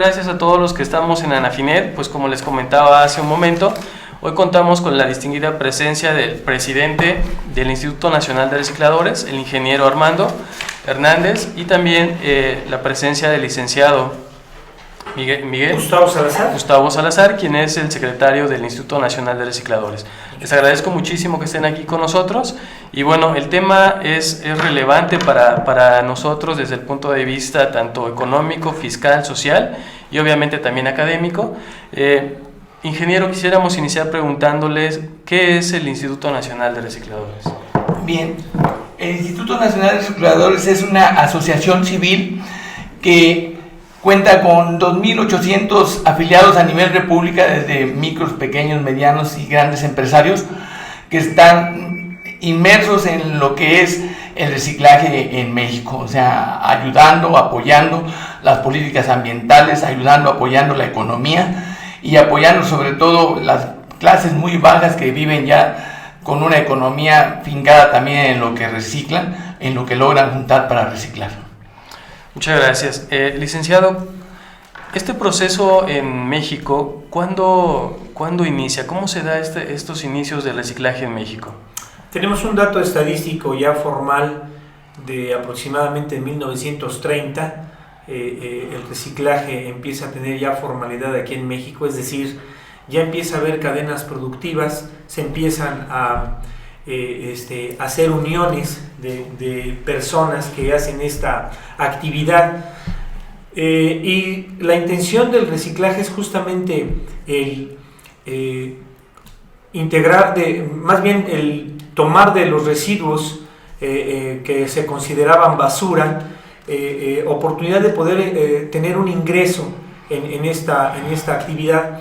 gracias a todos los que estamos en Anafinet. Pues como les comentaba hace un momento, hoy contamos con la distinguida presencia del presidente del Instituto Nacional de Recicladores, el ingeniero Armando Hernández, y también la presencia del licenciado Gustavo Salazar, quien es el secretario del Instituto Nacional de Recicladores. Les agradezco muchísimo que estén aquí con nosotros, y bueno, el tema es relevante para nosotros desde el punto de vista tanto económico, fiscal, social y obviamente también académico. Ingeniero, quisiéramos iniciar preguntándoles ¿qué es el Instituto Nacional de Recicladores? Bien, el Instituto Nacional de Recicladores es una asociación civil que cuenta con 2.800 afiliados a nivel república, desde micros, pequeños, medianos y grandes empresarios que están inmersos en lo que es el reciclaje en México, o sea, ayudando, apoyando las políticas ambientales, ayudando, apoyando la economía y apoyando sobre todo las clases muy bajas que viven ya con una economía fincada también en lo que reciclan, en lo que logran juntar para reciclar. Muchas gracias. Licenciado, este proceso en México, ¿cuándo inicia? ¿Cómo se da estos inicios del reciclaje en México? Tenemos un dato estadístico ya formal de aproximadamente 1930. El reciclaje empieza a tener ya formalidad aquí en México, es decir, ya empieza a haber cadenas productivas, se empiezan a hacer uniones de personas que hacen esta actividad, y la intención del reciclaje es justamente el integrar, más bien el tomar de los residuos que se consideraban basura, oportunidad de poder tener un ingreso en esta actividad.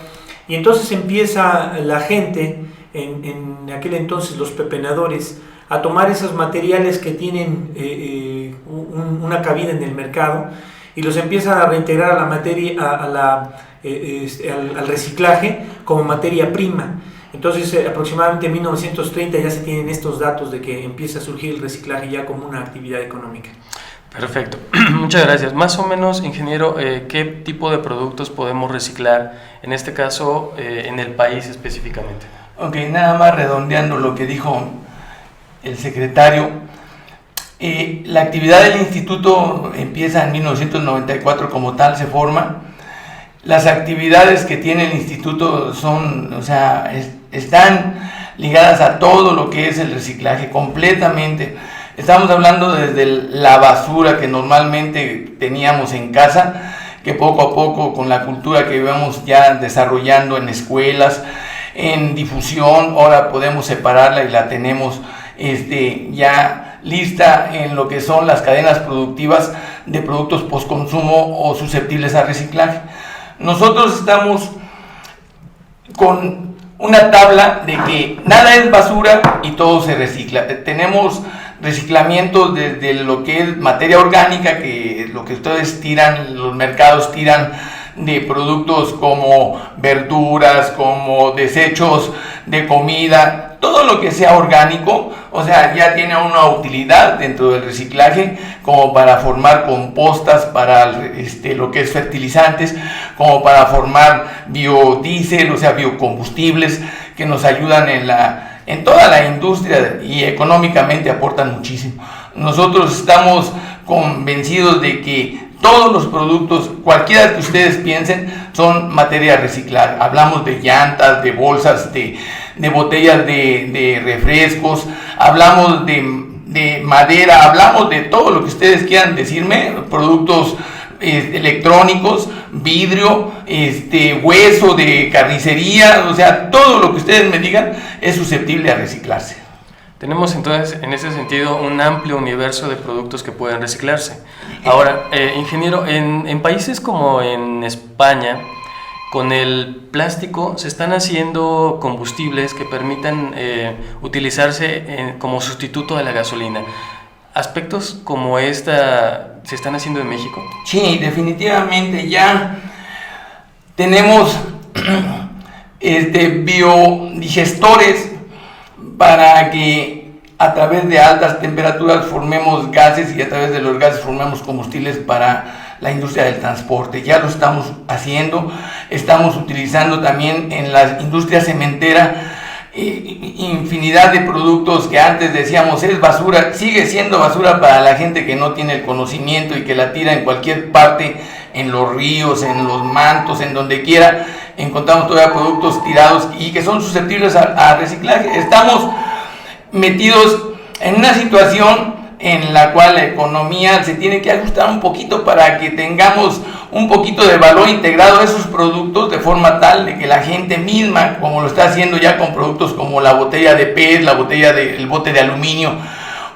Y entonces empieza la gente, en aquel entonces los pepenadores, a tomar esos materiales que tienen una cabida en el mercado y los empiezan a reintegrar a la materia, al reciclaje como materia prima. Entonces aproximadamente en 1930 ya se tienen estos datos de que empieza a surgir el reciclaje ya como una actividad económica. Perfecto, muchas gracias. Más o menos, ingeniero, ¿qué tipo de productos podemos reciclar, en este caso, en el país específicamente? Ok, nada más redondeando lo que dijo el secretario, la actividad del instituto empieza en 1994 como tal, se forma. Las actividades que tiene el instituto son, o sea, están ligadas a todo lo que es el reciclaje completamente. Estamos hablando desde la basura que normalmente teníamos en casa, que poco a poco con la cultura que vamos ya desarrollando en escuelas, en difusión, ahora podemos separarla y la tenemos ya lista en lo que son las cadenas productivas de productos postconsumo o susceptibles a reciclaje. Nosotros estamos con una tabla de que nada es basura y todo se recicla. Tenemos reciclamiento desde lo que es materia orgánica, que es lo que ustedes tiran, los mercados tiran de productos como verduras, como desechos de comida, todo lo que sea orgánico, o sea, ya tiene una utilidad dentro del reciclaje, como para formar compostas, para lo que es fertilizantes, como para formar biodiesel, o sea, biocombustibles, que nos ayudan en toda la industria y económicamente aportan muchísimo. Nosotros estamos convencidos de que todos los productos, cualquiera que ustedes piensen, son materia reciclada. Hablamos de llantas, de bolsas, de botellas de refrescos, hablamos de madera, hablamos de todo lo que ustedes quieran decirme, productos electrónicos, vidrio, hueso de carnicería, o sea, todo lo que ustedes me digan es susceptible a reciclarse. Tenemos entonces en ese sentido un amplio universo de productos que pueden reciclarse. Ahora, ingeniero, en países como en España, con el plástico se están haciendo combustibles que permitan utilizarse como sustituto de la gasolina. ¿Aspectos como esta se están haciendo en México? Sí, definitivamente ya tenemos biodigestores para que a través de altas temperaturas formemos gases y a través de los gases formemos combustibles para la industria del transporte. Ya lo estamos haciendo, estamos utilizando también en la industria cementera infinidad de productos que antes decíamos es basura, sigue siendo basura para la gente que no tiene el conocimiento y que la tira en cualquier parte, en los ríos, en los mantos, en donde quiera. Encontramos todavía productos tirados y que son susceptibles a reciclaje. Estamos metidos en una situación en la cual la economía se tiene que ajustar un poquito para que tengamos un poquito de valor integrado a esos productos, de forma tal de que la gente misma, como lo está haciendo ya con productos como la botella de PET, el bote de aluminio,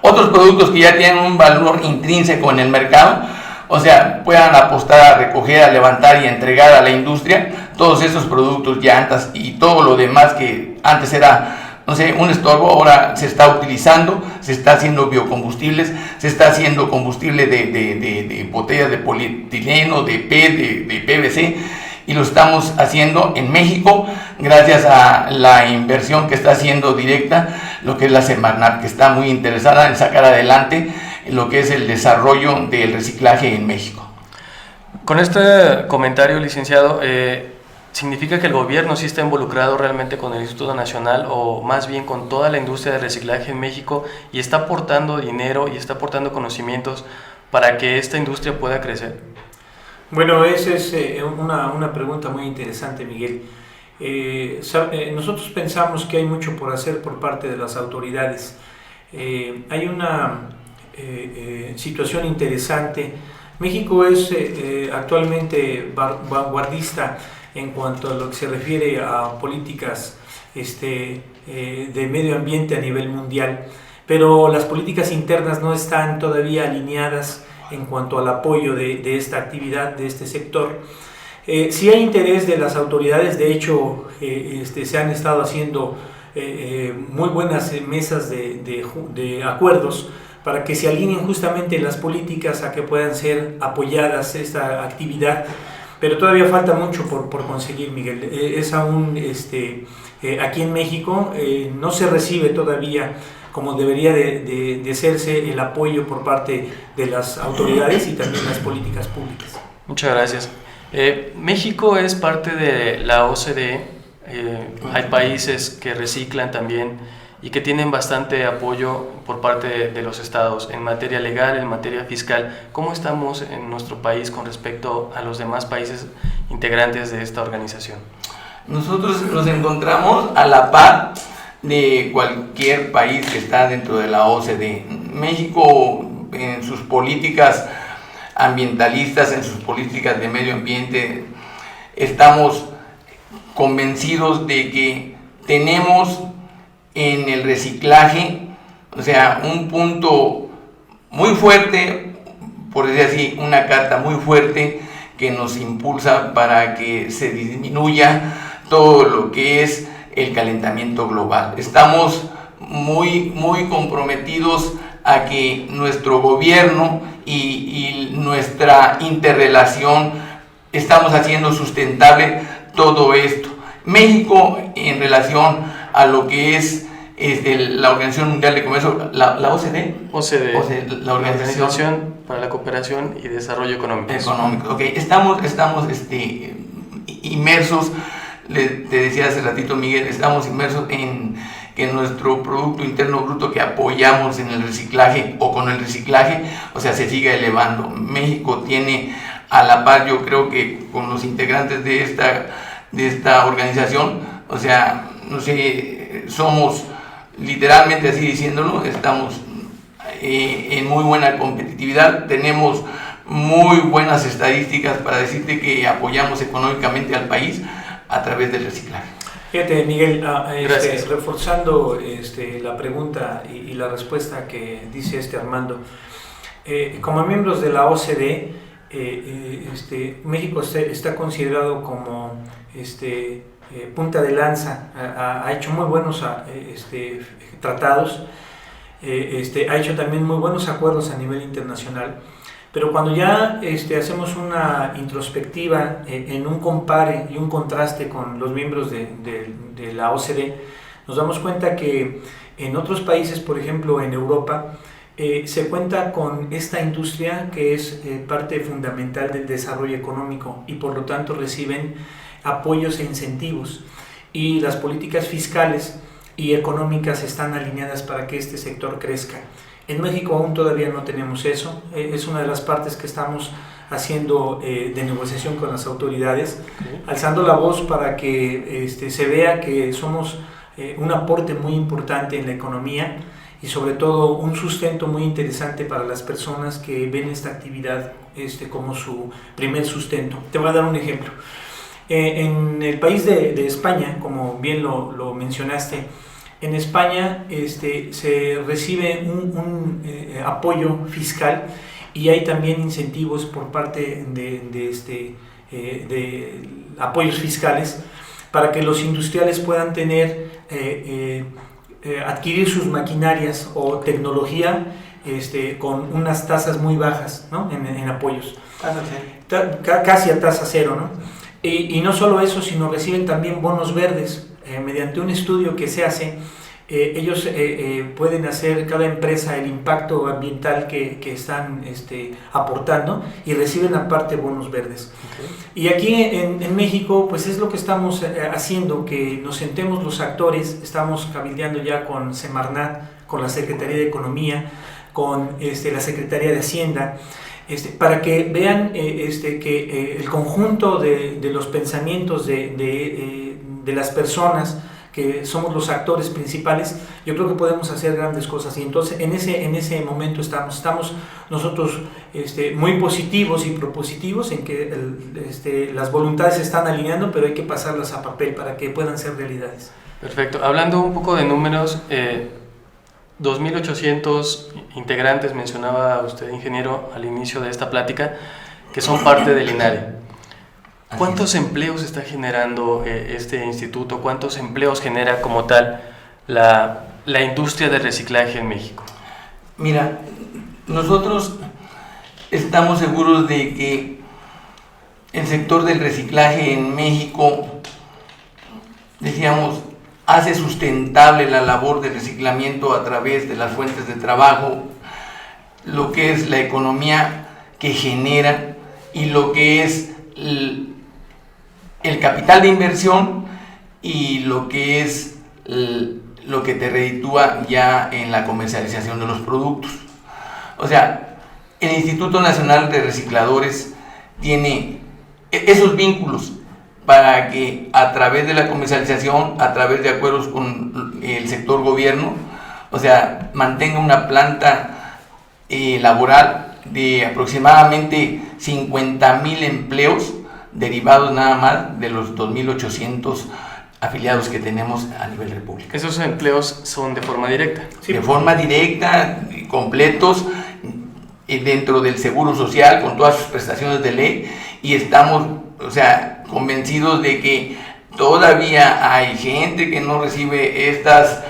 otros productos que ya tienen un valor intrínseco en el mercado, o sea, puedan apostar a recoger, a levantar y a entregar a la industria todos esos productos, llantas y todo lo demás que antes era, no sé, un estorbo. Ahora se está utilizando, se está haciendo biocombustibles, se está haciendo combustible de botellas de polietileno, de PET, de PVC, y lo estamos haciendo en México gracias a la inversión que está haciendo directa, lo que es la Semarnat, que está muy interesada en sacar adelante lo que es el desarrollo del reciclaje en México. Con este comentario, licenciado, ¿significa que el gobierno sí está involucrado realmente con el Instituto Nacional o más bien con toda la industria de reciclaje en México y está aportando dinero y está aportando conocimientos para que esta industria pueda crecer? Bueno, esa es una pregunta muy interesante, Miguel. Nosotros pensamos que hay mucho por hacer por parte de las autoridades. Hay una situación interesante. México es actualmente vanguardista en cuanto a lo que se refiere a políticas de medio ambiente a nivel mundial, pero las políticas internas no están todavía alineadas en cuanto al apoyo de esta actividad, de este sector. Sí hay interés de las autoridades, de hecho se han estado haciendo muy buenas mesas de acuerdos para que se alineen justamente las políticas a que puedan ser apoyadas esta actividad. Pero todavía falta mucho por conseguir, Miguel. Es aún, aquí en México no se recibe todavía como debería de hacerse el apoyo por parte de las autoridades y también las políticas públicas. Muchas gracias. México es parte de la OCDE. Hay países que reciclan también y que tienen bastante apoyo por parte de los estados en materia legal, en materia fiscal. ¿Cómo estamos en nuestro país con respecto a los demás países integrantes de esta organización? Nosotros nos encontramos a la par de cualquier país que está dentro de la OCDE. México, en sus políticas ambientalistas, en sus políticas de medio ambiente, estamos convencidos de que tenemos en el reciclaje, o sea, un punto muy fuerte, por decir así, una carta muy fuerte que nos impulsa para que se disminuya todo lo que es el calentamiento global. Estamos muy comprometidos a que nuestro gobierno y nuestra interrelación estamos haciendo sustentable todo esto. México, en relación a lo que es la Organización Mundial de Comercio, la OCDE, la Organización para la Cooperación y Desarrollo Económico. Okay. Estamos inmersos, te decía hace ratito, Miguel, estamos inmersos en que nuestro Producto Interno Bruto que apoyamos en el reciclaje o con el reciclaje, o sea, se siga elevando. México tiene a la par, yo creo que con los integrantes de esta organización, o sea, no sé, somos literalmente así diciéndolo, estamos en muy buena competitividad, tenemos muy buenas estadísticas para decirte que apoyamos económicamente al país a través del reciclaje. Fíjate, Miguel, reforzando la pregunta y la respuesta que dice Armando, como miembros de la OCDE, México está considerado como punta de lanza, ha hecho muy buenos tratados, ha hecho también muy buenos acuerdos a nivel internacional, pero cuando ya hacemos una introspectiva en un compare y un contraste con los miembros de la OCDE, nos damos cuenta que en otros países, por ejemplo en Europa, se cuenta con esta industria que es parte fundamental del desarrollo económico y por lo tanto reciben apoyos e incentivos, y las políticas fiscales y económicas están alineadas para que este sector crezca. En México aún todavía no tenemos eso, es una de las partes que estamos haciendo de negociación con las autoridades, alzando la voz para que se vea que somos un aporte muy importante en la economía y sobre todo un sustento muy interesante para las personas que ven esta actividad como su primer sustento. Te voy a dar un ejemplo. En el país de España, como bien lo mencionaste, en España se recibe un apoyo fiscal y hay también incentivos por parte de apoyos fiscales para que los industriales puedan tener adquirir sus maquinarias o tecnología con unas tasas muy bajas, ¿no? en apoyos. Casi a tasa cero, ¿no? Y no solo eso, sino reciben también bonos verdes. Mediante un estudio que se hace, ellos pueden hacer, cada empresa, el impacto ambiental que están aportando, y reciben aparte bonos verdes. Okay. Y aquí en México, pues es lo que estamos haciendo, que nos sentemos los actores, estamos cabildeando ya con Semarnat, con la Secretaría de Economía, con la Secretaría de Hacienda, para que vean que el conjunto de los pensamientos de las personas que somos los actores principales, yo creo que podemos hacer grandes cosas, y entonces en ese momento estamos nosotros muy positivos y propositivos en que las voluntades se están alineando, pero hay que pasarlas a papel para que puedan ser realidades. Perfecto. Hablando un poco de números, 2.800 integrantes mencionaba usted, ingeniero, al inicio de esta plática, que son parte del INARE. ¿Cuántos empleos está generando este instituto? ¿Cuántos empleos genera como tal la industria del reciclaje en México? Mira, nosotros estamos seguros de que el sector del reciclaje en México, decíamos, hace sustentable la labor de reciclamiento a través de las fuentes de trabajo, lo que es la economía que genera y lo que es el capital de inversión y lo que es lo que te reditúa ya en la comercialización de los productos. O sea, el Instituto Nacional de Recicladores tiene esos vínculos para que a través de la comercialización, a través de acuerdos con el sector gobierno, o sea, mantenga una planta laboral de aproximadamente 50,000 empleos derivados nada más de los 2.800 afiliados que tenemos a nivel república. ¿Esos empleos son de forma directa? Sí, de forma directa, completos, dentro del Seguro Social, con todas sus prestaciones de ley, y estamos, o sea, convencidos de que todavía hay gente que no recibe estas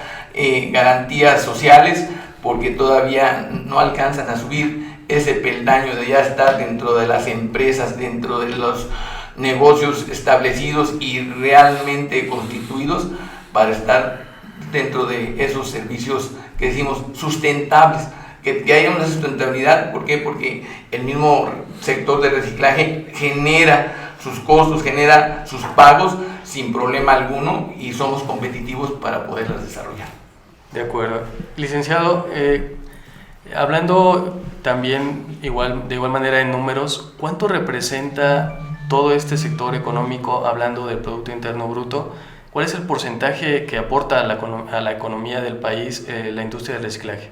garantías sociales porque todavía no alcanzan a subir ese peldaño de ya estar dentro de las empresas, dentro de los negocios establecidos y realmente constituidos para estar dentro de esos servicios que decimos sustentables, que haya una sustentabilidad. ¿Por qué? Porque el mismo sector de reciclaje genera sus costos, genera sus pagos sin problema alguno, y somos competitivos para poderlas desarrollar. De acuerdo. Licenciado, hablando también de igual manera en números, ¿cuánto representa todo este sector económico, hablando del Producto Interno Bruto? ¿Cuál es el porcentaje que aporta a la economía del país la industria del reciclaje?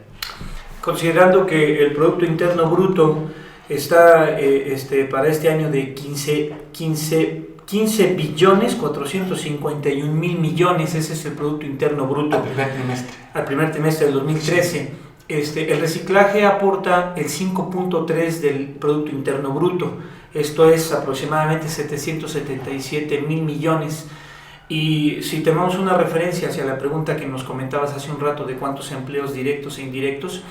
Considerando que el Producto Interno Bruto está para este año de 15 billones 451 mil millones, ese es el Producto Interno Bruto al primer trimestre del 2013. El reciclaje aporta el 5.3 del Producto Interno Bruto, esto es aproximadamente 777 mil millones. Y si tomamos una referencia hacia la pregunta que nos comentabas hace un rato de cuántos empleos directos e indirectos,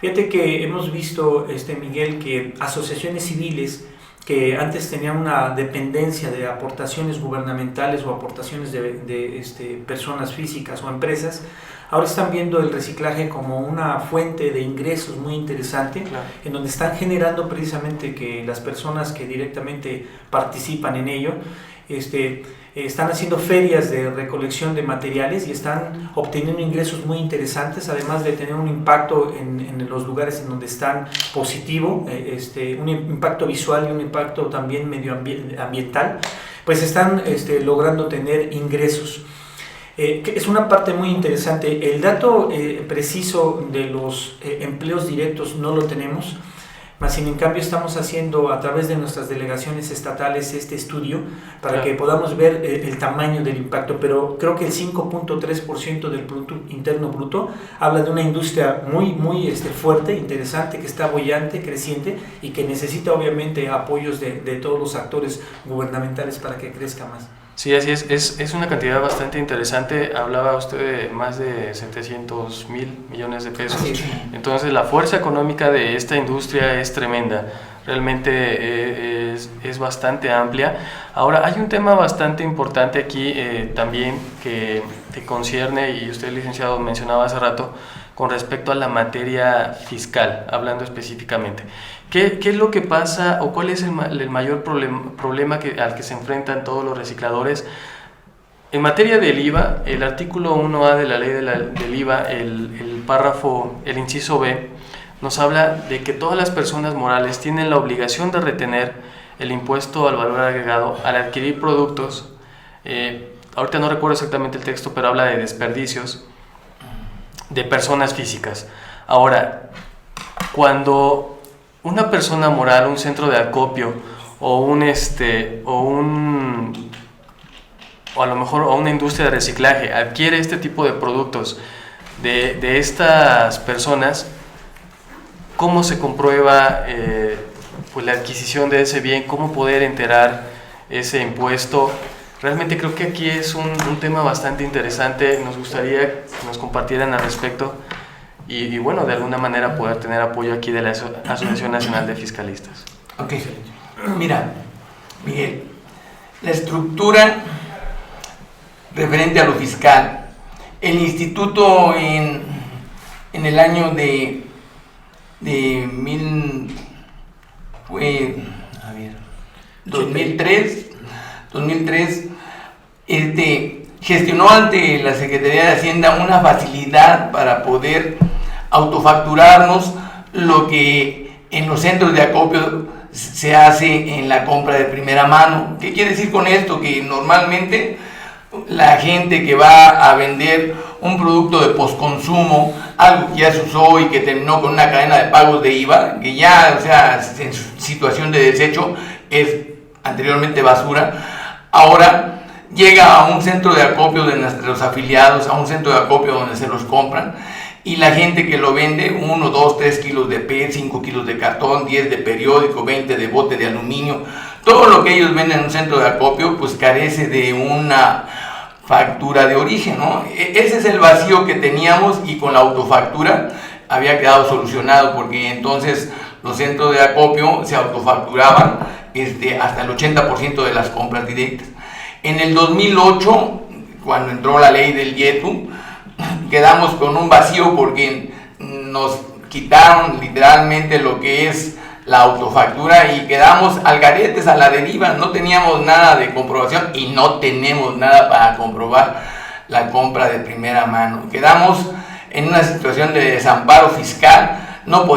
fíjate que hemos visto, Miguel, que asociaciones civiles que antes tenían una dependencia de aportaciones gubernamentales o aportaciones de personas físicas o empresas, ahora están viendo el reciclaje como una fuente de ingresos muy interesante, Claro. en donde están generando precisamente que las personas que directamente participan en ello, están haciendo ferias de recolección de materiales y están obteniendo ingresos muy interesantes, además de tener un impacto en los lugares en donde están positivo, un impacto visual y un impacto también medioambiental, pues están logrando tener ingresos. Que es una parte muy interesante. El dato preciso de los empleos directos no lo tenemos, mas en cambio estamos haciendo a través de nuestras delegaciones estatales este estudio para que podamos ver el tamaño del impacto, pero creo que el 5.3% del Producto Interno Bruto habla de una industria muy fuerte, interesante, que está boyante, creciente y que necesita obviamente apoyos de todos los actores gubernamentales para que crezca más. Sí, así es una cantidad bastante interesante. Hablaba usted de más de 700,000 millones de pesos. Sí. Entonces la fuerza económica de esta industria es tremenda, realmente es bastante amplia. Ahora hay un tema bastante importante aquí también que concierne, y usted, licenciado, mencionaba hace rato, con respecto a la materia fiscal, hablando específicamente. ¿Qué es lo que pasa o cuál es el mayor problema al que se enfrentan todos los recicladores? En materia del IVA, el artículo 1A de la ley del IVA, el inciso B, nos habla de que todas las personas morales tienen la obligación de retener el impuesto al valor agregado al adquirir productos, ahorita no recuerdo exactamente el texto, pero habla de desperdicios de personas físicas. Ahora, cuando una persona moral, un centro de acopio o a lo mejor una industria de reciclaje adquiere este tipo de productos de estas personas, ¿cómo se comprueba pues la adquisición de ese bien? ¿Cómo poder enterar ese impuesto? Realmente creo que aquí es un tema bastante interesante. Nos gustaría que nos compartieran al respecto y bueno, de alguna manera poder tener apoyo aquí de la Asociación Nacional de Fiscalistas. Ok, mira, Miguel, la estructura referente a lo fiscal, el instituto en el año de 2003 gestionó ante la Secretaría de Hacienda una facilidad para poder autofacturarnos lo que en los centros de acopio se hace en la compra de primera mano. ¿Qué quiere decir con esto? Que normalmente la gente que va a vender un producto de postconsumo, algo que ya se usó y que terminó con una cadena de pagos de IVA, que ya, o sea, en su situación de desecho es anteriormente basura, ahora llega a un centro de acopio de nuestros afiliados, a un centro de acopio donde se los compran, y la gente que lo vende, 1, 2, 3 kilos de PET, 5 kilos de cartón, 10 de periódico, 20 de bote de aluminio, todo lo que ellos venden en un centro de acopio pues carece de una factura de origen, ¿no? Ese es el vacío que teníamos, y con la autofactura había quedado solucionado, porque entonces los centros de acopio se autofacturaban hasta el 80% de las compras directas. En el 2008, cuando entró la ley del YETU, quedamos con un vacío porque nos quitaron literalmente lo que es la autofactura y quedamos al garetes, a la deriva. No teníamos nada de comprobación y no tenemos nada para comprobar la compra de primera mano. Quedamos en una situación de desamparo fiscal, no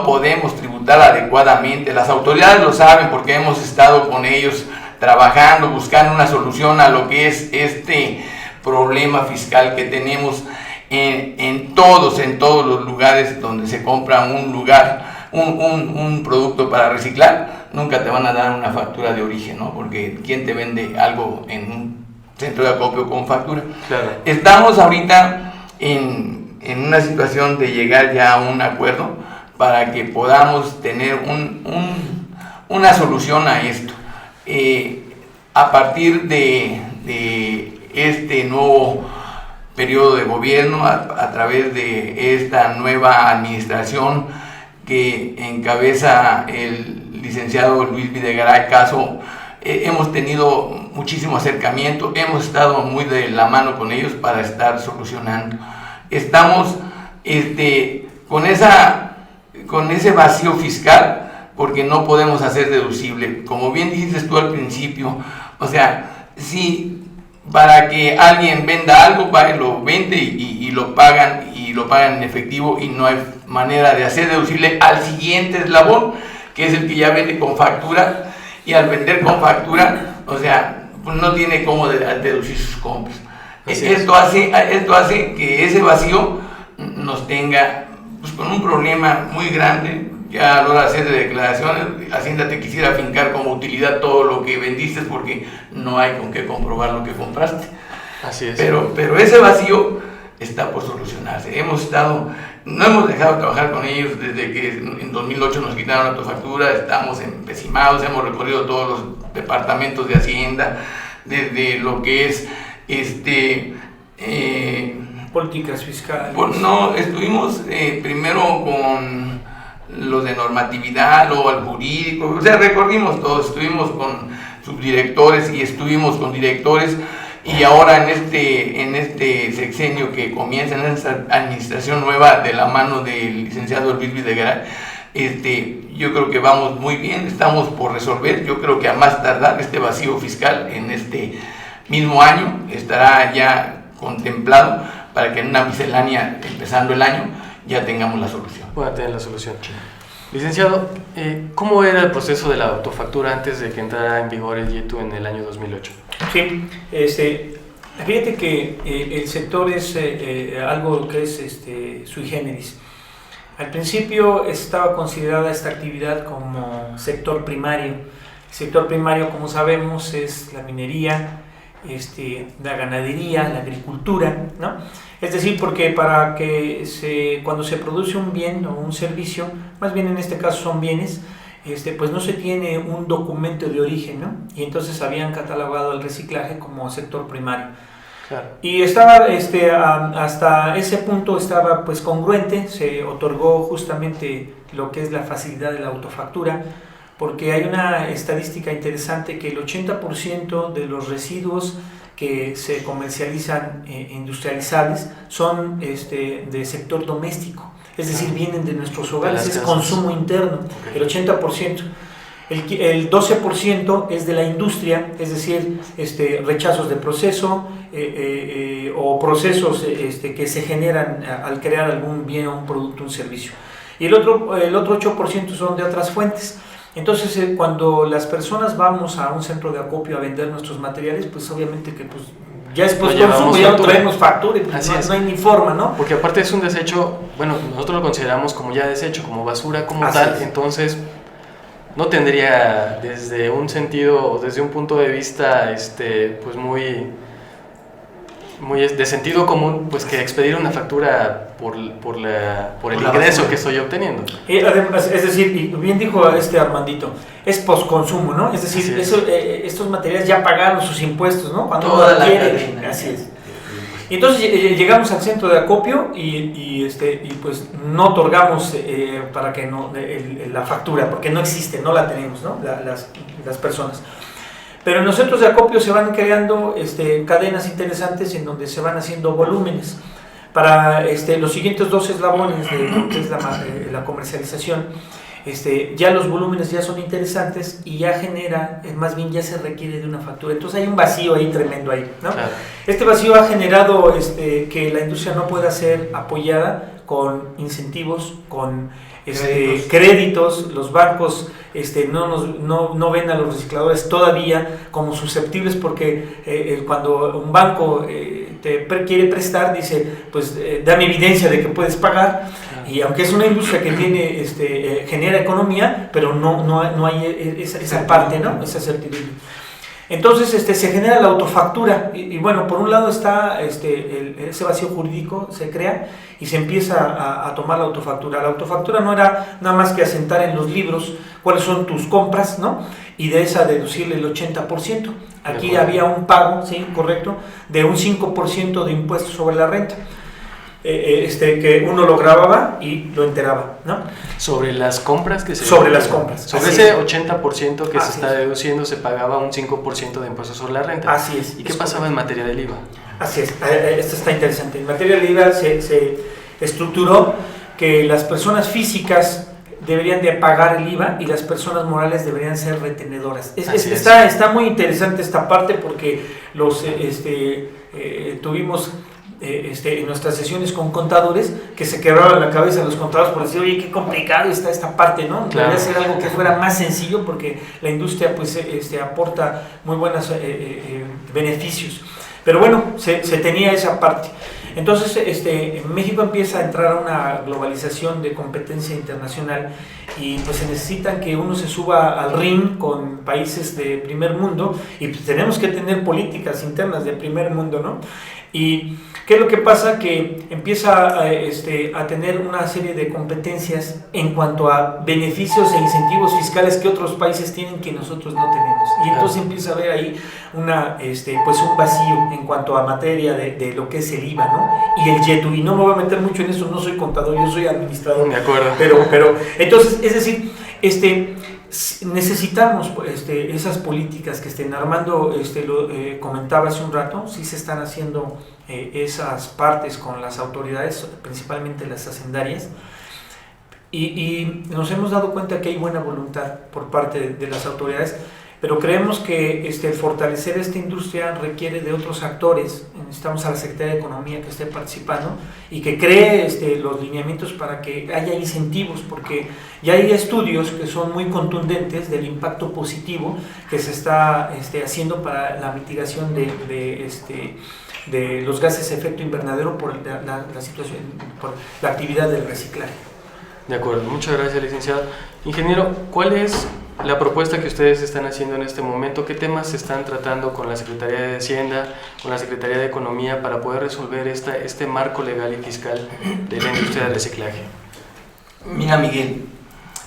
podemos tributar adecuadamente. Las autoridades lo saben porque hemos estado con ellos trabajando, buscando una solución a lo que es este problema fiscal que tenemos en todos los lugares donde se compra un producto para reciclar. Nunca te van a dar una factura de origen, ¿no? Porque ¿quién te vende algo en un centro de acopio con factura? Claro. Estamos ahorita en una situación de llegar ya a un acuerdo para que podamos tener una solución a esto. A partir de este nuevo periodo de gobierno, a través de esta nueva administración que encabeza el licenciado Luis Videgaray Caso, hemos tenido muchísimo acercamiento, hemos estado muy de la mano con ellos para estar solucionando estamos con ese vacío fiscal, porque no podemos hacer deducible. Como bien dijiste tú al principio, o sea, si para que alguien venda algo, va y lo vende y lo pagan en efectivo, y no hay manera de hacer deducible al siguiente eslabón, que es el que ya vende con factura, y al vender con factura, o sea, pues no tiene cómo deducir sus compras. Esto hace que ese vacío nos tenga pues con un problema muy grande. Ya a la hora de hacer declaraciones, Hacienda te quisiera fincar como utilidad todo lo que vendiste, porque no hay con qué comprobar lo que compraste. Así es. Pero ese vacío está por solucionarse. No hemos dejado de trabajar con ellos desde que en 2008 nos quitaron la autofactura. Estamos empecimados, hemos recorrido todos los departamentos de Hacienda, desde lo que es políticas fiscales. No, estuvimos primero con los de normatividad, luego al jurídico, o sea, recorrimos todo, estuvimos con subdirectores y estuvimos con directores, y ahora en este sexenio que comienza, en esta administración nueva de la mano del licenciado Luis Videgaray, yo creo que vamos muy bien, estamos por resolver. Yo creo que a más tardar este vacío fiscal en este mismo año estará ya contemplado, para que en una miscelánea empezando el año ya tengamos la solución. Pueda tener la solución. Licenciado, ¿cómo era el proceso de la autofactura antes de que entrara en vigor el IETU en el año 2008? Sí, fíjate que el sector es algo que es sui generis. Al principio estaba considerada esta actividad como sector primario. El sector primario, como sabemos, es la minería, la ganadería, la agricultura, ¿no? Es decir, porque para que cuando se produce un bien o un servicio, más bien en este caso son bienes, pues no se tiene un documento de origen, ¿no? Y entonces habían catalogado el reciclaje como sector primario. Claro. Y estaba, hasta ese punto estaba pues congruente, se otorgó justamente lo que es la facilidad de la autofactura, porque hay una estadística interesante que el 80% de los residuos que se comercializan industrializables son de sector doméstico, es decir, vienen de nuestros hogares, es consumo interno, okay. El 80%. El 12% es de la industria, es decir, rechazos de proceso o procesos que se generan al crear algún bien o un producto, un servicio. Y el otro 8% son de otras fuentes. Entonces, cuando las personas vamos a un centro de acopio a vender nuestros materiales, pues obviamente que pues ya después consumo, ya no traemos factura y pues no hay ni forma, ¿no? Porque aparte es un desecho, bueno, nosotros lo consideramos como ya desecho, como basura, como así tal, es. Entonces no tendría desde un sentido o desde un punto de vista pues muy de sentido común, pues que expedir una factura por el ingreso que estoy obteniendo. Además, es decir, bien dijo Armandito, es postconsumo, ¿no? Es decir, estos materiales ya pagaron sus impuestos, ¿no? Cuando toda la quiere, cadena. así es. Y entonces llegamos al centro de acopio y pues no otorgamos para que no la factura, porque no existe, no la tenemos, ¿no? Las personas. Pero en los centros de acopio se van creando cadenas interesantes en donde se van haciendo volúmenes. Para los siguientes 2 eslabones de lo que es la comercialización, ya los volúmenes ya son interesantes y ya genera, más bien ya se requiere de una factura. Entonces hay un vacío ahí tremendo ahí, ¿no? Claro. Este vacío ha generado que la industria no pueda ser apoyada con incentivos, con créditos. Los bancos no ven a los recicladores todavía como susceptibles, porque cuando un banco te quiere prestar, dice, pues dame evidencia de que puedes pagar, y aunque es una industria que tiene genera economía, pero no hay esa parte, ¿no? Esa certidumbre. Entonces se genera la autofactura y bueno, por un lado está ese vacío jurídico, se crea y se empieza a tomar la autofactura. La autofactura no era nada más que asentar en los libros cuáles son tus compras, ¿no? Y de esa deducirle el 80%. Aquí había un pago, sí, correcto, de un 5% de impuestos sobre la renta. que uno lo grababa y lo enteraba, ¿no? Sobre las compras que se... Sobre las compras. Sobre Así ese es. 80% que Así se está es. deduciendo, se pagaba un 5% de impuestos sobre la renta. Así es. ¿Y qué pasaba en materia del IVA? Así es, esto está interesante. En materia del IVA se estructuró que las personas físicas deberían de pagar el IVA y las personas morales deberían ser retenedoras. Está muy interesante esta parte porque tuvimos en nuestras sesiones con contadores que se quebraron la cabeza los contadores por decir, oye, qué complicado está esta parte, ¿no? Claro. Debería ser algo que fuera más sencillo porque la industria pues aporta muy buenos beneficios. Pero bueno, se tenía esa parte. Entonces, México empieza a entrar a una globalización de competencia internacional y pues se necesitan que uno se suba al ring con países de primer mundo y pues tenemos que tener políticas internas de primer mundo, ¿no? Y ¿qué es lo que pasa? Que empieza a tener una serie de competencias en cuanto a beneficios e incentivos fiscales que otros países tienen que nosotros no tenemos. Y entonces empieza a haber ahí pues un vacío en cuanto a materia de lo que es el IVA, ¿no? Y el YETU. Y no me voy a meter mucho en eso, no soy contador, yo soy administrador. De acuerdo. Pero entonces, es decir, necesitamos esas políticas que estén armando, lo comentaba hace un rato, sí se están haciendo esas partes con las autoridades, principalmente las hacendarias, y nos hemos dado cuenta que hay buena voluntad por parte de las autoridades, pero creemos que fortalecer esta industria requiere de otros actores. Necesitamos a la Secretaría de Economía que esté participando y que cree los lineamientos para que haya incentivos, porque ya hay estudios que son muy contundentes del impacto positivo que se está haciendo para la mitigación de los gases de efecto invernadero por la situación, por la actividad del reciclaje. De acuerdo, muchas gracias, licenciado. Ingeniero, ¿cuál es la propuesta que ustedes están haciendo en este momento? ¿Qué temas se están tratando con la Secretaría de Hacienda, con la Secretaría de Economía para poder resolver este marco legal y fiscal de la industria del reciclaje? Mira, Miguel,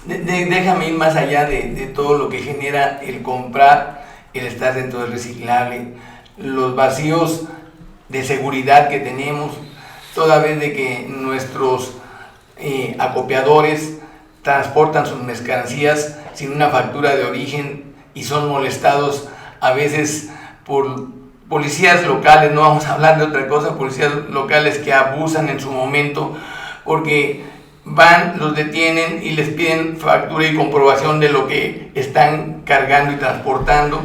déjame ir más allá de todo lo que genera el comprar, el estar dentro del reciclable, los vacíos de seguridad que tenemos, toda vez de que nuestros acopiadores transportan sus mercancías sin una factura de origen y son molestados a veces por policías locales, no vamos a hablar de otra cosa, policías locales que abusan en su momento porque van, los detienen y les piden factura y comprobación de lo que están cargando y transportando,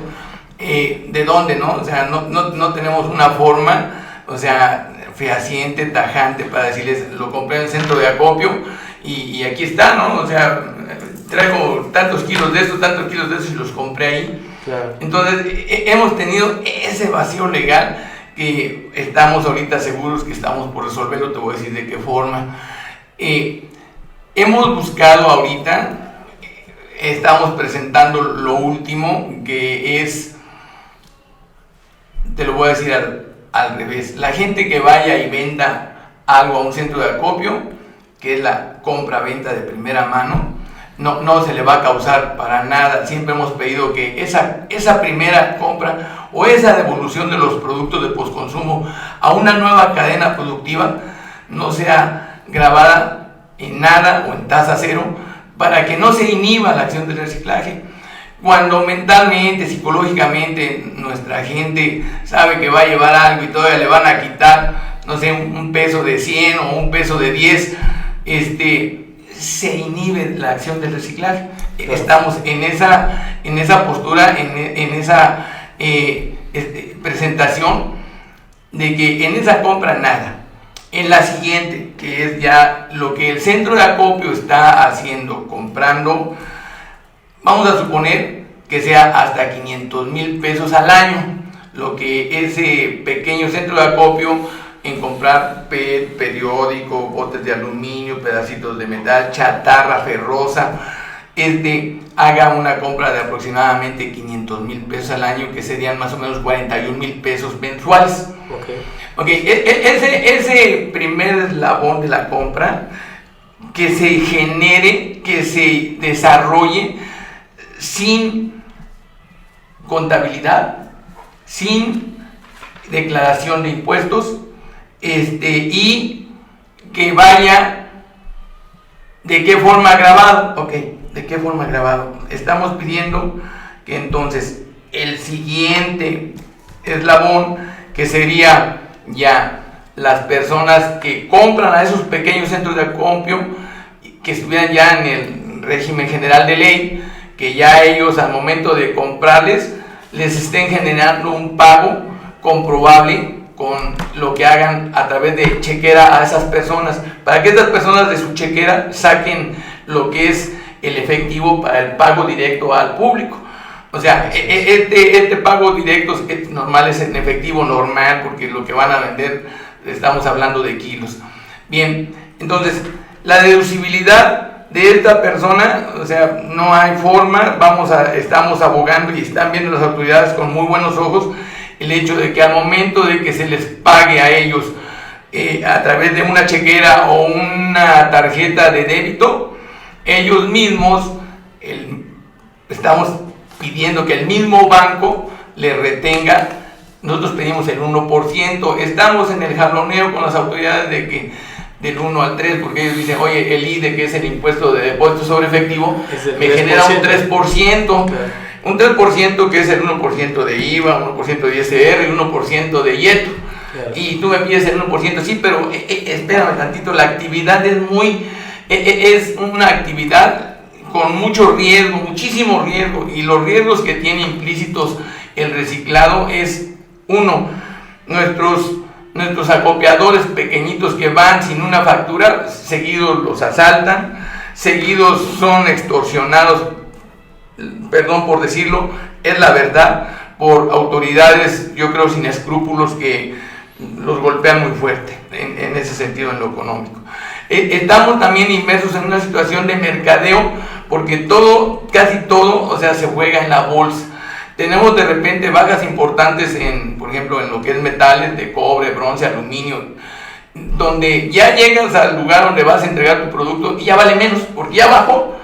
de dónde, ¿no? O sea, no tenemos una forma, o sea, fehaciente, tajante para decirles, lo compré en el centro de acopio y aquí está, ¿no? O sea, traigo tantos kilos de esto y los compré ahí. Claro. Entonces, hemos tenido ese vacío legal que estamos ahorita seguros que estamos por resolverlo, te voy a decir de qué forma. Hemos buscado ahorita, estamos presentando lo último, que es, te lo voy a decir al revés, la gente que vaya y venda algo a un centro de acopio, que es la compra-venta de primera mano, no se le va a causar para nada. Siempre hemos pedido que esa primera compra o esa devolución de los productos de postconsumo a una nueva cadena productiva no sea grabada en nada o en tasa cero, para que no se inhiba la acción del reciclaje. Cuando mentalmente, psicológicamente, nuestra gente sabe que va a llevar algo y todavía le van a quitar, no sé, un peso de 100 o un peso de 10, se inhibe la acción del reciclaje. Claro. Estamos en esa postura, en esa presentación de que en esa compra nada. En la siguiente, que es ya lo que el centro de acopio está haciendo, comprando, vamos a suponer que sea hasta 500,000 pesos al año, lo que ese pequeño centro de acopio en comprar PET, periódico, botes de aluminio, pedacitos de metal, chatarra ferrosa, haga una compra de aproximadamente 500,000 pesos al año, que serían más o menos 41,000 pesos mensuales. Okay, ese primer eslabón de la compra, que se genere, que se desarrolle sin contabilidad, sin declaración de impuestos, y que vaya, ¿de qué forma grabado? Ok, ¿de qué forma grabado? Estamos pidiendo que entonces el siguiente eslabón, que sería ya las personas que compran a esos pequeños centros de acopio, que estuvieran ya en el régimen general de ley, que ya ellos al momento de comprarles les estén generando un pago comprobable con lo que hagan a través de chequera a esas personas, para que estas personas de su chequera saquen lo que es el efectivo para el pago directo al público. O sea, este pago directo normal es en efectivo normal, porque lo que van a vender estamos hablando de kilos. Bien, entonces la deducibilidad de esta persona, o sea, no hay forma. Estamos abogando y están viendo las autoridades con muy buenos ojos el hecho de que al momento de que se les pague a ellos a través de una chequera o una tarjeta de débito, ellos mismos, estamos pidiendo que el mismo banco le retenga. Nosotros pedimos el 1%, estamos en el jaloneo con las autoridades de que del 1 al 3, porque ellos dicen, oye, el IDE, que es el impuesto de depósito sobre efectivo, me genera un 3%, claro. Un 3% que es el 1% de IVA, 1% de ISR y 1% de IETO, claro. Y tú me pides el 1%, sí, pero espérame tantito, la actividad es una actividad con mucho riesgo, muchísimo riesgo, y los riesgos que tiene implícitos el reciclado es, uno, nuestros acopiadores pequeñitos que van sin una factura, seguidos los asaltan, seguidos son extorsionados, perdón por decirlo, es la verdad, por autoridades, yo creo, sin escrúpulos, que los golpean muy fuerte en ese sentido, en lo económico. Estamos también inmersos en una situación de mercadeo, porque casi todo, o sea, se juega en la bolsa. Tenemos de repente bajas importantes por ejemplo, en lo que es metales de cobre, bronce, aluminio, donde ya llegas al lugar donde vas a entregar tu producto y ya vale menos, porque ya bajó.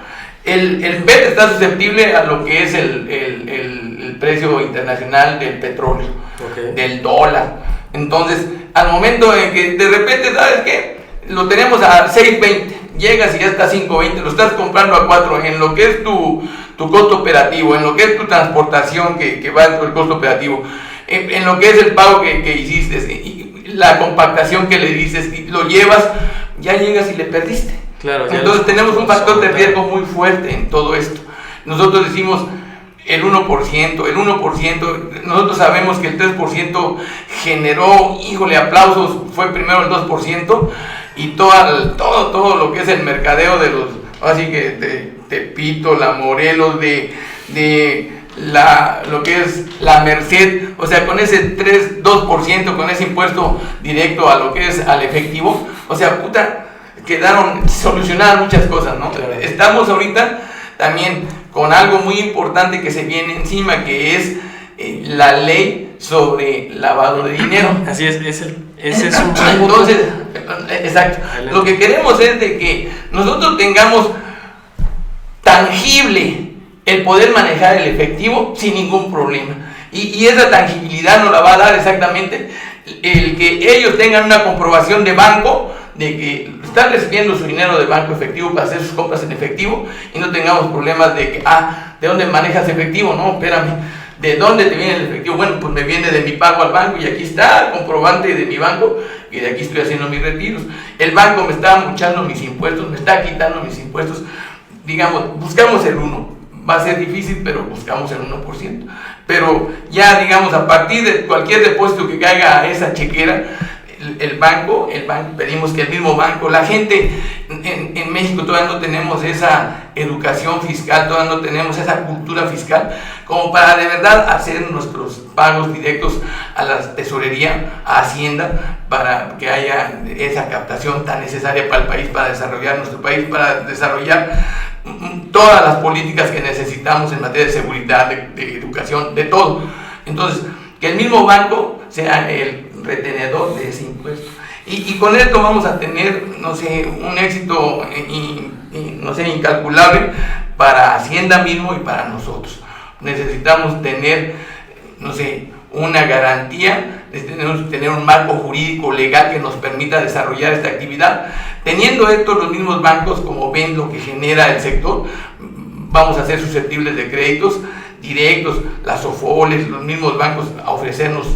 El PET está susceptible a lo que es el precio internacional del petróleo, okay, del dólar. Entonces, al momento en que de repente, ¿sabes qué? Lo tenemos a 6.20, llegas y ya está a 5.20, lo estás comprando a 4, en lo que es tu costo operativo, en lo que es tu transportación que va dentro del costo operativo, en lo que es el pago que hiciste, la compactación que le dices, y lo llevas, ya llegas y le perdiste. Claro, entonces tenemos un factor de riesgo muy fuerte en todo esto. Nosotros decimos el 1%, nosotros sabemos que el 3% generó, híjole, aplausos, fue primero el 2%, y todo lo que es el mercadeo de los, así que de Tepito, la Morelos, lo que es la Merced, o sea, con ese 2%, con ese impuesto directo a lo que es al efectivo, o sea, solucionaron muchas cosas, ¿no? Claro. Estamos ahorita también con algo muy importante que se viene encima, que es la ley sobre lavado de dinero. Así es, ese es un punto. Entonces, exacto, lo que queremos es de que nosotros tengamos tangible el poder manejar el efectivo sin ningún problema, y esa tangibilidad nos la va a dar exactamente el que ellos tengan una comprobación de banco de que están recibiendo su dinero de banco efectivo para hacer sus compras en efectivo, y no tengamos problemas de que, ¿de dónde manejas efectivo? No, espérame, ¿de dónde te viene el efectivo? Bueno, pues me viene de mi pago al banco, y aquí está el comprobante de mi banco, y de aquí estoy haciendo mis retiros. El banco me está amuchando mis impuestos, me está quitando mis impuestos. Digamos, buscamos el 1%. Va a ser difícil, pero buscamos el 1%. Pero ya, digamos, a partir de cualquier depósito que caiga a esa chequera, el banco, pedimos que el mismo banco, la gente en México todavía no tenemos esa educación fiscal, todavía no tenemos esa cultura fiscal como para de verdad hacer nuestros pagos directos a la tesorería, a Hacienda, para que haya esa captación tan necesaria para el país, para desarrollar nuestro país, para desarrollar todas las políticas que necesitamos en materia de seguridad, de educación, de todo. Entonces, que el mismo banco sea el retenedor de ese impuesto, y con esto vamos a tener, no sé, un éxito no sé, incalculable para Hacienda mismo y para nosotros. Necesitamos tener, no sé, una garantía, necesitamos tener un marco jurídico legal que nos permita desarrollar esta actividad. Teniendo esto, los mismos bancos, como ven lo que genera el sector, vamos a ser susceptibles de créditos directos, las SOFOLES, los mismos bancos a ofrecernos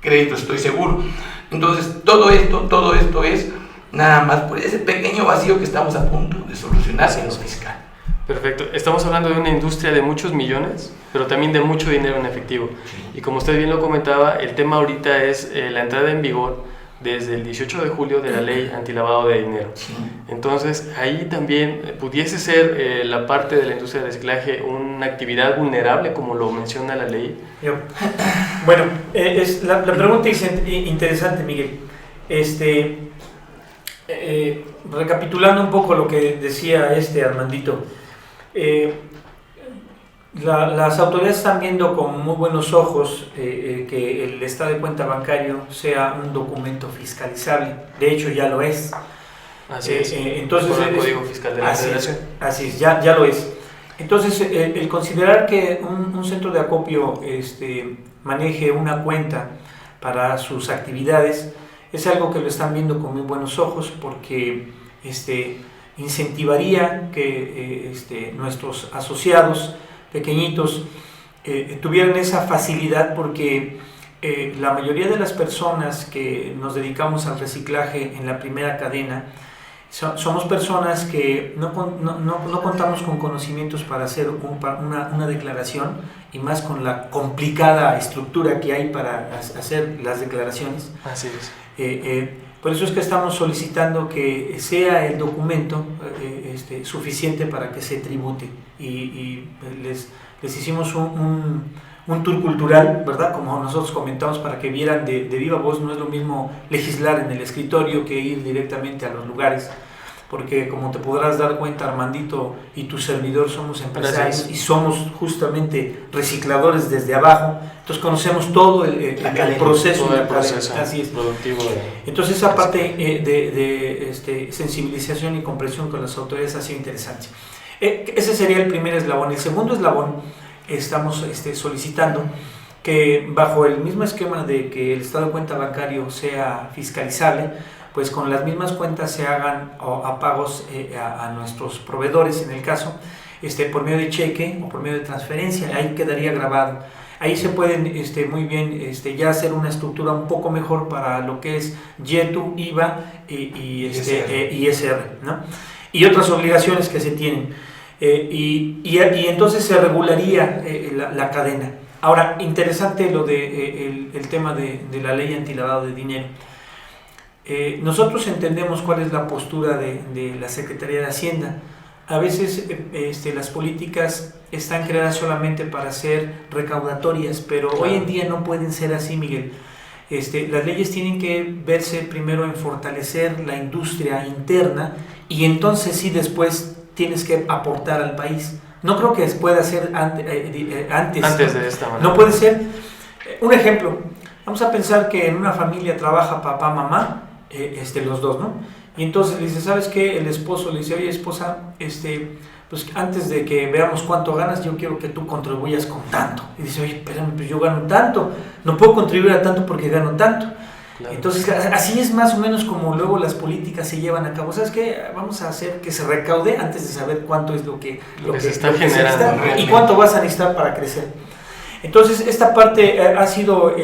créditos, estoy seguro. Entonces, todo esto es nada más por ese pequeño vacío que estamos a punto de solucionar en lo fiscal. Perfecto. Estamos hablando de una industria de muchos millones, pero también de mucho dinero en efectivo. Y como usted bien lo comentaba, el tema ahorita es la entrada en vigor desde el 18 de julio de la ley antilavado de dinero. Entonces, ahí también pudiese ser la parte de la industria de reciclaje una actividad vulnerable, como lo menciona la ley. Bueno, la pregunta es interesante, Miguel. Recapitulando un poco lo que decía Armandito, las autoridades están viendo con muy buenos ojos que el estado de cuenta bancario sea un documento fiscalizable. De hecho, ya lo es. Así es. Entonces, por el Código Fiscal de la Federación. Así es, ya lo es. Entonces, el considerar que un centro de acopio maneje una cuenta para sus actividades es algo que lo están viendo con muy buenos ojos, porque incentivaría que nuestros asociados pequeñitos tuvieran esa facilidad, porque la mayoría de las personas que nos dedicamos al reciclaje en la primera cadena somos personas que no contamos con conocimientos para hacer una declaración, y más con la complicada estructura que hay para hacer las declaraciones. Así es. Por eso es que estamos solicitando que sea el documento suficiente para que se tribute, y les hicimos un tour cultural, ¿verdad? Como nosotros comentamos, para que vieran de viva voz. No es lo mismo legislar en el escritorio que ir directamente a los lugares, porque como te podrás dar cuenta, Armandito y tu servidor somos empresarios y somos justamente recicladores desde abajo, entonces conocemos todo el proceso, todo el proceso así es. Productivo. Entonces esa parte de sensibilización y comprensión con las autoridades ha sido interesante. Ese sería el primer eslabón. El segundo eslabón, estamos solicitando que, bajo el mismo esquema de que el estado de cuenta bancario sea fiscalizable, pues con las mismas cuentas se hagan pagos a nuestros proveedores, en el caso, por medio de cheque o por medio de transferencia. Ahí quedaría grabado. Ahí se pueden muy bien ya hacer una estructura un poco mejor para lo que es YETU, IVA y ISR, ¿no? Y otras obligaciones que se tienen. Y entonces se regularía la cadena. Ahora, interesante lo de el tema de la ley antilavado de dinero. Nosotros entendemos cuál es la postura de la Secretaría de Hacienda. A veces las políticas están creadas solamente para ser recaudatorias, pero hoy en día no pueden ser así, Miguel. Las leyes tienen que verse primero en fortalecer la industria interna, y entonces sí, después tienes que aportar al país. No creo que pueda ser antes de esta manera. No puede ser. Un ejemplo, vamos a pensar que en una familia trabaja papá, mamá, los dos, ¿no? Y entonces le dice, ¿sabes qué? El esposo le dice, oye, esposa, pues antes de que veamos cuánto ganas, yo quiero que tú contribuyas con tanto. Y dice, oye, espérame, pues yo gano tanto, no puedo contribuir a tanto porque gano tanto. Claro. Entonces, así es más o menos como luego las políticas se llevan a cabo. ¿Sabes qué? Vamos a hacer que se recaude antes de saber cuánto es lo que se está generando y cuánto vas a necesitar para crecer. Entonces, esta parte ha sido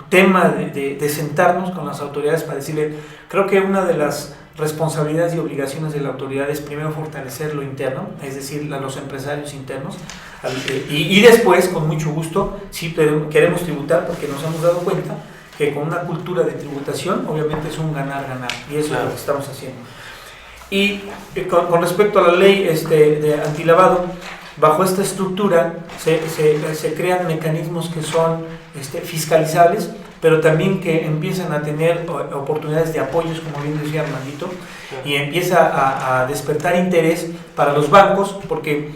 tema de sentarnos con las autoridades para decirle, creo que una de las responsabilidades y obligaciones de la autoridad es primero fortalecer lo interno, es decir, a los empresarios internos, y después, con mucho gusto, sí queremos tributar, porque nos hemos dado cuenta que con una cultura de tributación, obviamente es un ganar-ganar, y eso es lo que estamos haciendo. Y con respecto a la ley de antilavado, bajo esta estructura se crean mecanismos que son fiscalizables, pero también que empiezan a tener oportunidades de apoyos, como bien decía Armandito, y empieza a despertar interés para los bancos, porque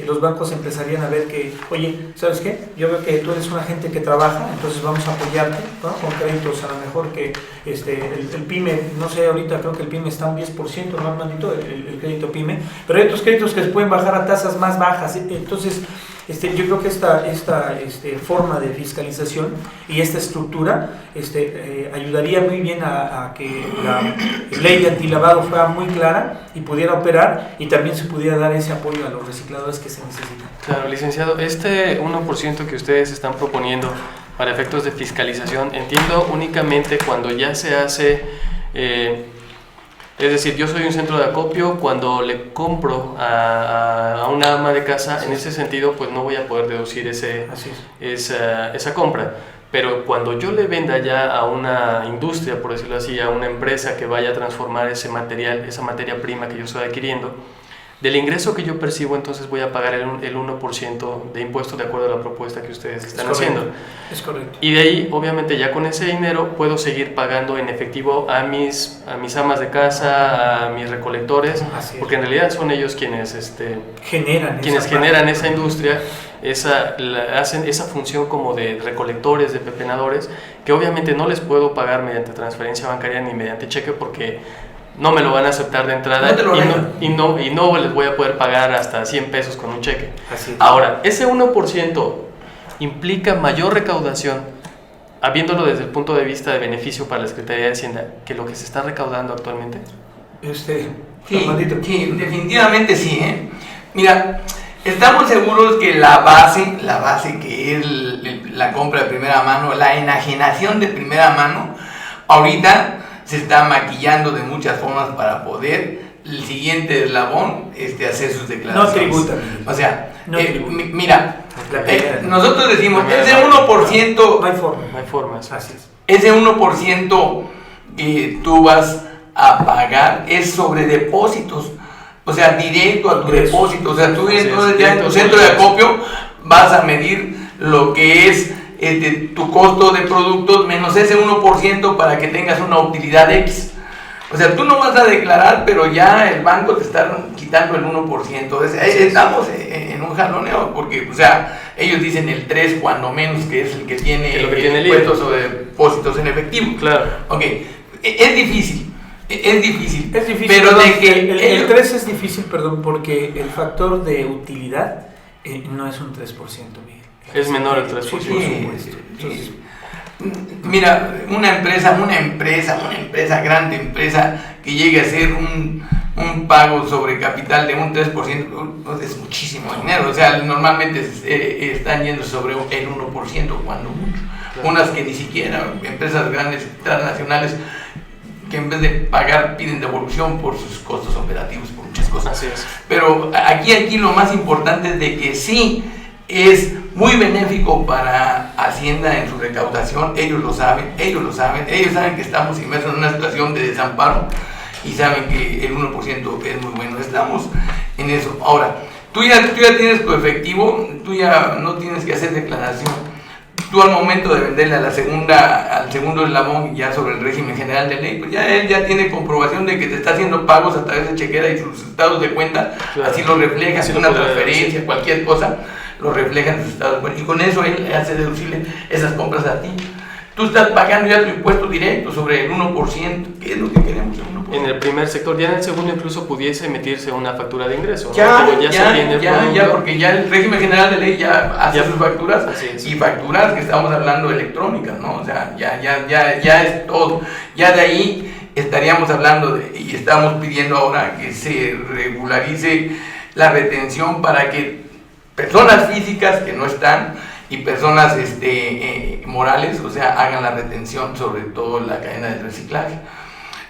los bancos empezarían a ver que, oye, ¿sabes qué? Yo veo que tú eres una gente que trabaja, entonces vamos a apoyarte, ¿no? Con créditos, a lo mejor que el PYME, no sé, ahorita creo que el PYME está a un 10%, ¿no, Armandito? El crédito PYME, pero hay otros créditos que se pueden bajar a tasas más bajas. Entonces, Yo creo que esta forma de fiscalización y esta estructura ayudaría muy bien a que la ley de antilavado fuera muy clara y pudiera operar, y también se pudiera dar ese apoyo a los recicladores que se necesitan. Claro, licenciado, este 1% que ustedes están proponiendo para efectos de fiscalización, entiendo únicamente cuando ya se hace, es decir, yo soy un centro de acopio, cuando le compro a una ama de casa, en ese sentido pues no voy a poder deducir esa compra. Pero cuando yo le venda ya a una industria, por decirlo así, a una empresa que vaya a transformar ese material, esa materia prima que yo estoy adquiriendo, del ingreso que yo percibo, entonces voy a pagar el 1% de impuesto de acuerdo a la propuesta que ustedes están haciendo. Es correcto. Y de ahí, obviamente, ya con ese dinero puedo seguir pagando en efectivo a mis amas de casa, a mis recolectores, porque en realidad son ellos quienes generan esa industria, hacen esa función como de recolectores, de pepenadores, que obviamente no les puedo pagar mediante transferencia bancaria ni mediante cheque, porque no me lo van a aceptar de entrada, y no les voy a poder pagar hasta 100 pesos con un cheque. Así es. Ahora, ese 1% implica mayor recaudación, habiéndolo desde el punto de vista de beneficio para la Secretaría de Hacienda, que lo que se está recaudando actualmente. Sí, definitivamente sí, ¿eh? Mira, estamos seguros que la base que es la compra de primera mano, la enajenación de primera mano, ahorita se está maquillando de muchas formas para poder el siguiente eslabón hacer sus declaraciones. No tributan. O sea, mira, nosotros decimos, ese 1%... No hay forma. No hay forma. Así es. Ese 1% que tú vas a pagar es sobre depósitos. O sea, directo a tu depósito. O sea, tú entonces ya en tu centro de acopio vas a medir lo que es tu costo de productos menos ese 1% para que tengas una utilidad X. O sea, tú no vas a declarar, pero ya el banco te está quitando el 1%. Estamos en un jaloneo, porque, o sea, ellos dicen el 3 cuando menos, que es el que tiene impuestos o depósitos en efectivo. Claro. Ok, es difícil. Es difícil, pero de que el 3 es difícil, porque el factor de utilidad no es un 3%, Miguel. Es menor el 3%. Sí. Mira, una grande empresa que llegue a hacer un pago sobre capital de un 3% es muchísimo dinero. O sea, normalmente están yendo sobre el 1% cuando mucho. Unas que ni siquiera, empresas grandes transnacionales, que en vez de pagar piden devolución por sus costos operativos, por muchas cosas. Así es. Pero aquí lo más importante es de que sí es muy benéfico para Hacienda en su recaudación. Ellos saben que estamos inmersos en una situación de desamparo y saben que el 1% es muy bueno. Estamos en eso. Ahora, tú ya tienes tu efectivo, tú ya no tienes que hacer declaración. Tú al momento de venderle al segundo eslabón, ya sobre el régimen general de ley, pues ya él ya tiene comprobación de que te está haciendo pagos a través de chequera y sus estados de cuenta, claro. Así lo refleja, así una transferencia, cualquier cosa, lo refleja en sus estados de cuenta, y con eso él hace deducible esas compras a ti. Tú estás pagando ya tu impuesto directo sobre el 1%, que es lo que queremos, el 1%. En el primer sector, ya en el segundo incluso pudiese emitirse una factura de ingreso, ¿no? Ya, porque ya el régimen general de ley ya hace sus facturas, y facturas que estamos hablando electrónicas, ¿no? O sea, ya es todo. Ya de ahí estaríamos hablando y estamos pidiendo ahora que se regularice la retención para que personas físicas que no están y personas morales, o sea, hagan la retención sobre todo la cadena del reciclaje.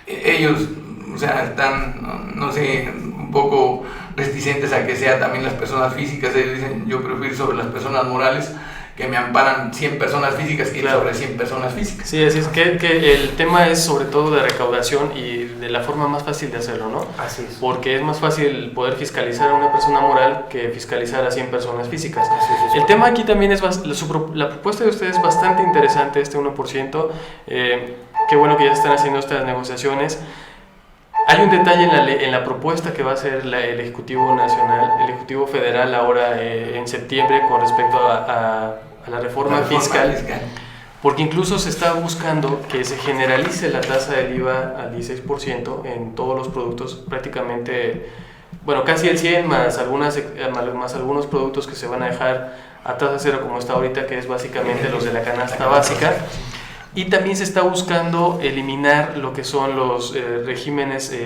Ellos, o sea, están, no sé, un poco reticentes a que sea también las personas físicas. Ellos dicen, yo prefiero sobre las personas morales, que me amparan 100 personas físicas que sobre 100 personas físicas. Sí, así es que el tema es sobre todo de recaudación y de la forma más fácil de hacerlo, ¿no? Así es. Porque es más fácil poder fiscalizar a una persona moral que fiscalizar a 100 personas físicas. El tema aquí también es, la propuesta de ustedes es bastante interesante, este 1%, qué bueno que ya están haciendo estas negociaciones. Hay un detalle en la propuesta que va a hacer el Ejecutivo Nacional, el Ejecutivo Federal ahora en septiembre con respecto a la reforma fiscal, porque incluso se está buscando que se generalice la tasa del IVA al 16% en todos los productos, prácticamente bueno, casi el 100 más algunos productos que se van a dejar a tasa cero como está ahorita, que es básicamente los de la canasta básica. Y también se está buscando eliminar lo que son los regímenes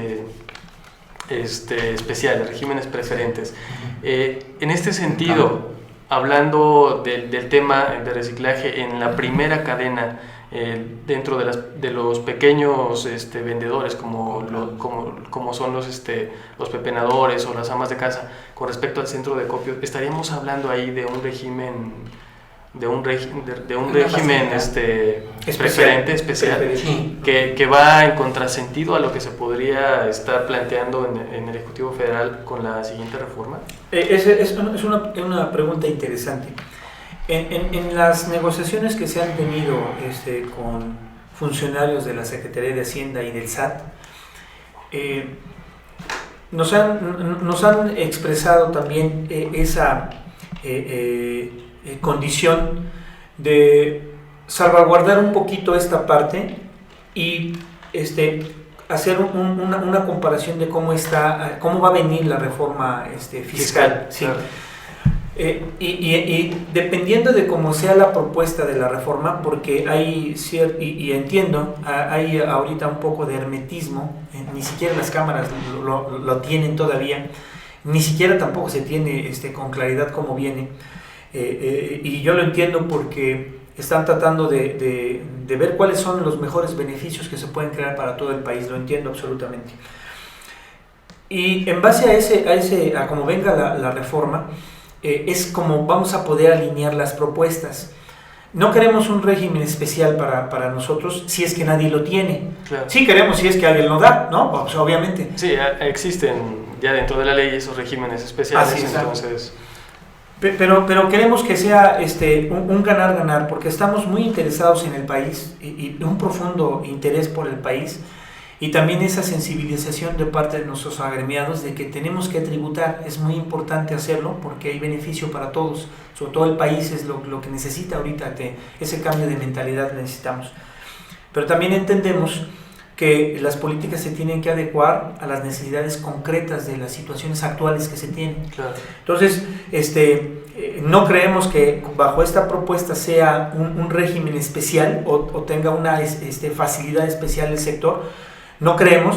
especiales, regímenes preferentes. En este sentido, hablando del tema de reciclaje en la primera cadena, dentro de los pequeños vendedores como son los pepenadores o las amas de casa, con respecto al centro de acopio, estaríamos hablando ahí de un régimen preferente, especial, Sí. que va en contrasentido a lo que se podría estar planteando en el Ejecutivo Federal con la siguiente reforma. Es una pregunta interesante. En las negociaciones que se han tenido con funcionarios de la Secretaría de Hacienda y del SAT, nos han expresado también esa condición de salvaguardar un poquito esta parte y hacer una comparación de cómo va a venir la reforma fiscal. Sí. Claro. Y dependiendo de cómo sea la propuesta de la reforma, porque hay entiendo, hay ahorita un poco de hermetismo, ni siquiera las cámaras lo tienen todavía, ni siquiera tampoco se tiene con claridad cómo viene, y yo lo entiendo porque están tratando de ver cuáles son los mejores beneficios que se pueden crear para todo el país, lo entiendo absolutamente. Y en base a cómo venga la reforma, es como vamos a poder alinear las propuestas. No queremos un régimen especial para nosotros si es que nadie lo tiene. Claro. Sí queremos si es que alguien lo da, ¿no? Pues obviamente. Sí, existen ya dentro de la ley esos regímenes especiales, Así es, entonces... Pero queremos que sea un ganar-ganar, porque estamos muy interesados en el país y un profundo interés por el país, y también esa sensibilización de parte de nuestros agremiados de que tenemos que tributar. Es muy importante hacerlo porque hay beneficio para todos, sobre todo el país es lo que necesita ahorita, ese cambio de mentalidad necesitamos. Pero también entendemos que las políticas se tienen que adecuar a las necesidades concretas de las situaciones actuales que se tienen. Claro. Entonces, no creemos que bajo esta propuesta sea un régimen especial o tenga una facilidad especial el sector. No creemos,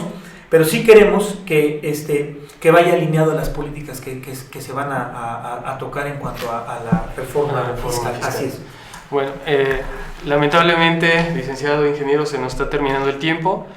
pero sí queremos que vaya alineado a las políticas que se van a tocar en cuanto a la reforma fiscal. Así es. Bueno, lamentablemente, licenciado ingeniero, se nos está terminando el tiempo.